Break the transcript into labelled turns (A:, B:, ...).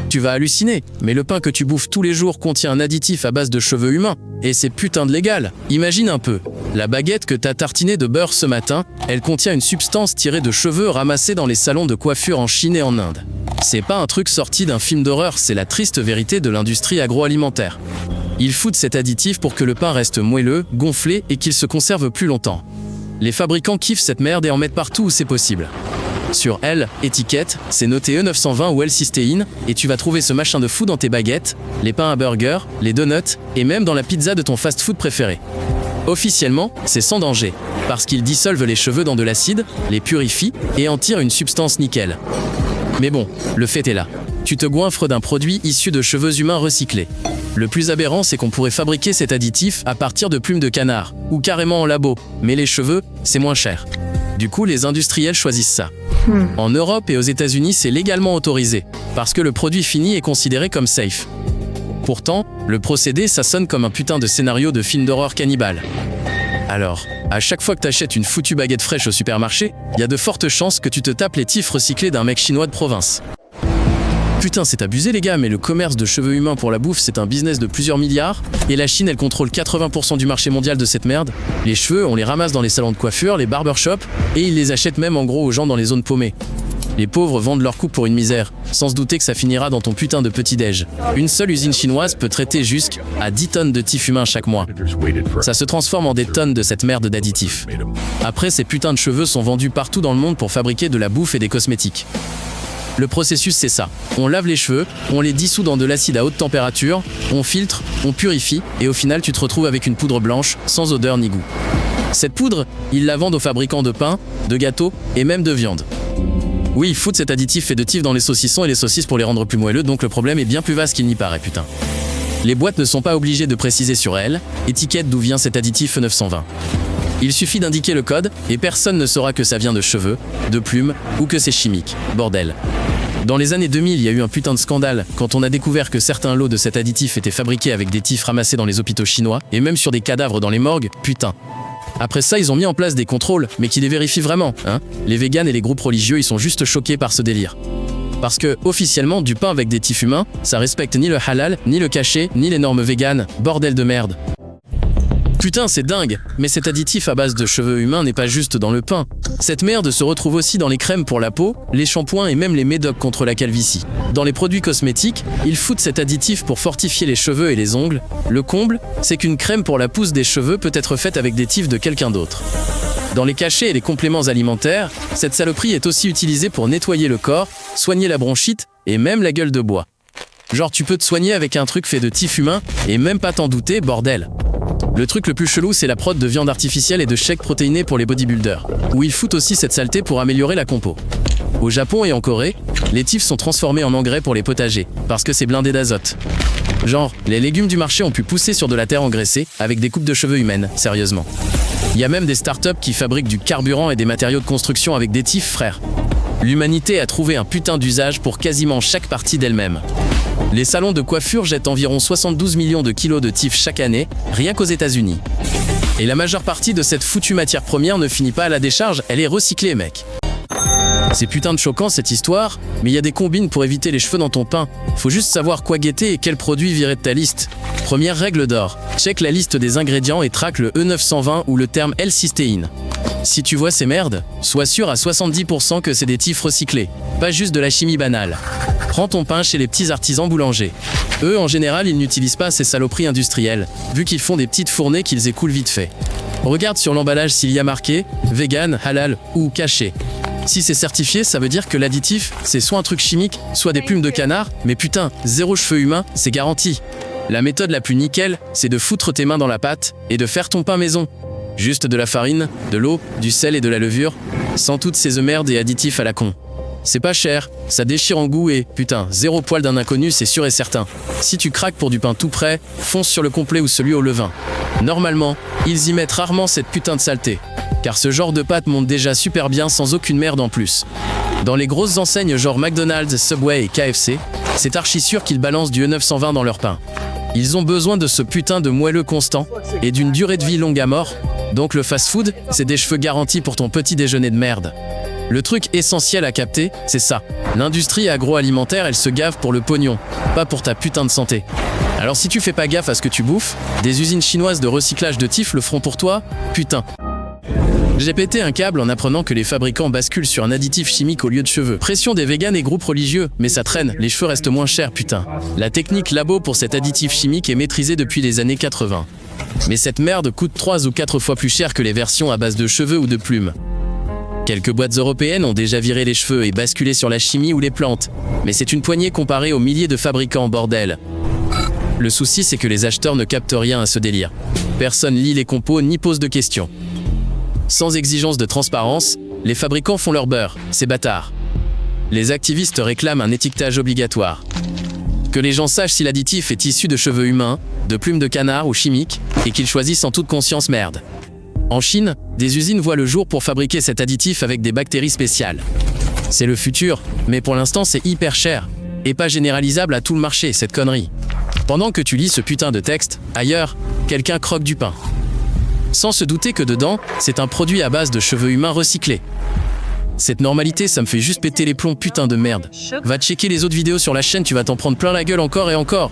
A: Tu vas halluciner, mais le pain que tu bouffes tous les jours contient un additif à base de cheveux humains, et c'est putain de légal. Imagine un peu, la baguette que t'as tartinée de beurre ce matin, elle contient une substance tirée de cheveux ramassés dans les salons de coiffure en Chine et en Inde. C'est pas un truc sorti d'un film d'horreur, c'est la triste vérité de l'industrie agroalimentaire. Ils foutent cet additif pour que le pain reste moelleux, gonflé et qu'il se conserve plus longtemps. Les fabricants kiffent cette merde et en mettent partout où c'est possible. Sur étiquette, c'est noté E920 ou L-cystéine, et tu vas trouver ce machin de fou dans tes baguettes, les pains à burger, les donuts, et même dans la pizza de ton fast-food préféré. Officiellement, c'est sans danger, parce qu'ils dissolvent les cheveux dans de l'acide, les purifient, et en tirent une substance nickel. Mais bon, le fait est là. Tu te goinfres d'un produit issu de cheveux humains recyclés. Le plus aberrant, c'est qu'on pourrait fabriquer cet additif à partir de plumes de canard, ou carrément en labo, mais les cheveux, c'est moins cher. Du coup, les industriels choisissent ça. En Europe et aux États-Unis, c'est légalement autorisé, parce que le produit fini est considéré comme safe. Pourtant, le procédé, ça sonne comme un putain de scénario de film d'horreur cannibale. Alors, à chaque fois que t'achètes une foutue baguette fraîche au supermarché, il y a de fortes chances que tu te tapes les tifs recyclés d'un mec chinois de province. Putain, c'est abusé les gars, mais le commerce de cheveux humains pour la bouffe, c'est un business de plusieurs milliards, et la Chine, elle contrôle 80% du marché mondial de cette merde. Les cheveux, on les ramasse dans les salons de coiffure, les barbershops, et ils les achètent même en gros aux gens dans les zones paumées. Les pauvres vendent leur coupe pour une misère, sans se douter que ça finira dans ton putain de petit-déj. Une seule usine chinoise peut traiter jusqu'à 10 tonnes de tifs humains chaque mois. Ça se transforme en des tonnes de cette merde d'additifs. Après, ces putains de cheveux sont vendus partout dans le monde pour fabriquer de la bouffe et des cosmétiques. Le processus, c'est ça. On lave les cheveux, on les dissout dans de l'acide à haute température, on filtre, on purifie, et au final, tu te retrouves avec une poudre blanche, sans odeur ni goût. Cette poudre, ils la vendent aux fabricants de pain, de gâteaux et même de viande. Oui, ils foutent cet additif fait de tif dans les saucissons et les saucisses pour les rendre plus moelleux, donc le problème est bien plus vaste qu'il n'y paraît, putain. Les boîtes ne sont pas obligées de préciser sur elles, étiquette d'où vient cet additif E920. Il suffit d'indiquer le code, et personne ne saura que ça vient de cheveux, de plumes, ou que c'est chimique. Bordel. Dans les années 2000, il y a eu un putain de scandale quand on a découvert que certains lots de cet additif étaient fabriqués avec des tifs ramassés dans les hôpitaux chinois, et même sur des cadavres dans les morgues, putain. Après ça, ils ont mis en place des contrôles, mais qui les vérifient vraiment, hein. Les véganes et les groupes religieux, ils sont juste choqués par ce délire. Parce que, officiellement, du pain avec des tifs humains, ça respecte ni le halal, ni le cachet, ni les normes véganes, bordel de merde. Putain, c'est dingue, mais cet additif à base de cheveux humains n'est pas juste dans le pain. Cette merde se retrouve aussi dans les crèmes pour la peau, les shampoings et même les médocs contre la calvitie. Dans les produits cosmétiques, ils foutent cet additif pour fortifier les cheveux et les ongles. Le comble, c'est qu'une crème pour la pousse des cheveux peut être faite avec des tifs de quelqu'un d'autre. Dans les cachets et les compléments alimentaires, cette saloperie est aussi utilisée pour nettoyer le corps, soigner la bronchite et même la gueule de bois. Genre tu peux te soigner avec un truc fait de tifs humains et même pas t'en douter, bordel. Le truc le plus chelou, c'est la prod de viande artificielle et de shakes protéinés pour les bodybuilders, où ils foutent aussi cette saleté pour améliorer la compo. Au Japon et en Corée, les tifs sont transformés en engrais pour les potagers, parce que c'est blindé d'azote. Genre, les légumes du marché ont pu pousser sur de la terre engraissée, avec des coupes de cheveux humaines, sérieusement. Il y a même des startups qui fabriquent du carburant et des matériaux de construction avec des tifs, frère. L'humanité a trouvé un putain d'usage pour quasiment chaque partie d'elle-même. Les salons de coiffure jettent environ 72 millions de kilos de tifs chaque année, rien qu'aux États-Unis. Et la majeure partie de cette foutue matière première ne finit pas à la décharge, elle est recyclée, mec. C'est putain de choquant cette histoire, mais il y a des combines pour éviter les cheveux dans ton pain. Faut juste savoir quoi guetter et quel produit virer de ta liste. Première règle d'or, check la liste des ingrédients et traque le E920 ou le terme L-cystéine. Si tu vois ces merdes, sois sûr à 70% que c'est des tifs recyclés, pas juste de la chimie banale. Prends ton pain chez les petits artisans boulangers. Eux, en général, ils n'utilisent pas ces saloperies industrielles, vu qu'ils font des petites fournées qu'ils écoulent vite fait. Regarde sur l'emballage s'il y a marqué « vegan, halal » ou « caché ». Si c'est certifié, ça veut dire que l'additif, c'est soit un truc chimique, soit des plumes de canard, mais putain, zéro cheveux humain, c'est garanti. La méthode la plus nickel, c'est de foutre tes mains dans la pâte et de faire ton pain maison. Juste de la farine, de l'eau, du sel et de la levure, sans toutes ces merdes et additifs à la con. C'est pas cher, ça déchire en goût et, putain, zéro poil d'un inconnu, c'est sûr et certain. Si tu craques pour du pain tout prêt, fonce sur le complet ou celui au levain. Normalement, ils y mettent rarement cette putain de saleté. Car ce genre de pâte monte déjà super bien sans aucune merde en plus. Dans les grosses enseignes genre McDonald's, Subway et KFC, c'est archi sûr qu'ils balancent du E920 dans leur pain. Ils ont besoin de ce putain de moelleux constant et d'une durée de vie longue à mort, donc le fast-food, c'est des cheveux garantis pour ton petit déjeuner de merde. Le truc essentiel à capter, c'est ça. L'industrie agroalimentaire, elle se gave pour le pognon, pas pour ta putain de santé. Alors si tu fais pas gaffe à ce que tu bouffes, des usines chinoises de recyclage de tif le feront pour toi, putain. J'ai pété un câble en apprenant que les fabricants basculent sur un additif chimique au lieu de cheveux. Pression des véganes et groupes religieux, mais ça traîne, les cheveux restent moins chers, putain. La technique labo pour cet additif chimique est maîtrisée depuis les années 80. Mais cette merde coûte 3 ou 4 fois plus cher que les versions à base de cheveux ou de plumes. Quelques boîtes européennes ont déjà viré les cheveux et basculé sur la chimie ou les plantes, mais c'est une poignée comparée aux milliers de fabricants, bordel. Le souci, c'est que les acheteurs ne captent rien à ce délire. Personne lit les compos ni pose de questions. Sans exigence de transparence, les fabricants font leur beurre, ces bâtards. Les activistes réclament un étiquetage obligatoire. Que les gens sachent si l'additif est issu de cheveux humains, de plumes de canard ou chimiques, et qu'ils choisissent en toute conscience, merde. En Chine, des usines voient le jour pour fabriquer cet additif avec des bactéries spéciales. C'est le futur, mais pour l'instant c'est hyper cher, et pas généralisable à tout le marché, cette connerie. Pendant que tu lis ce putain de texte, ailleurs, quelqu'un croque du pain. Sans se douter que dedans, c'est un produit à base de cheveux humains recyclés. Cette normalité, ça me fait juste péter les plombs, putain de merde. Va checker les autres vidéos sur la chaîne, tu vas t'en prendre plein la gueule encore et encore.